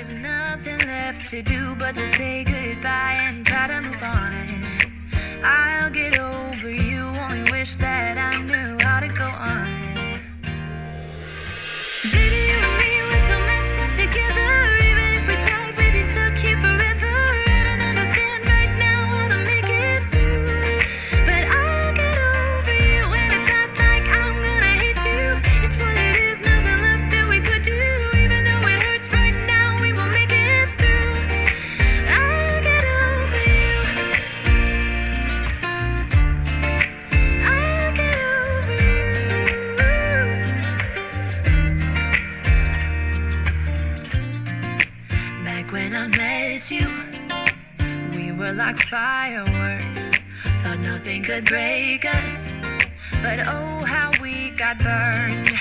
There's nothing left to do but to say goodbye and try to move on. I'll get over you, only wish that I knew how to go on. Baby, you and me, we're so messed up together. Even if we tried, we'd be stuck here forever. I don't understand right now how to make it through, but I'll get over you, and it's not like I'm gonna hate you. It's what it is, nothing left that we could do. Even though it hurts right now, we will make it through. I'll get over you. I'll get over you. Back when I met you, we were like fireworks. Thought nothing could break us, but oh how we got burned.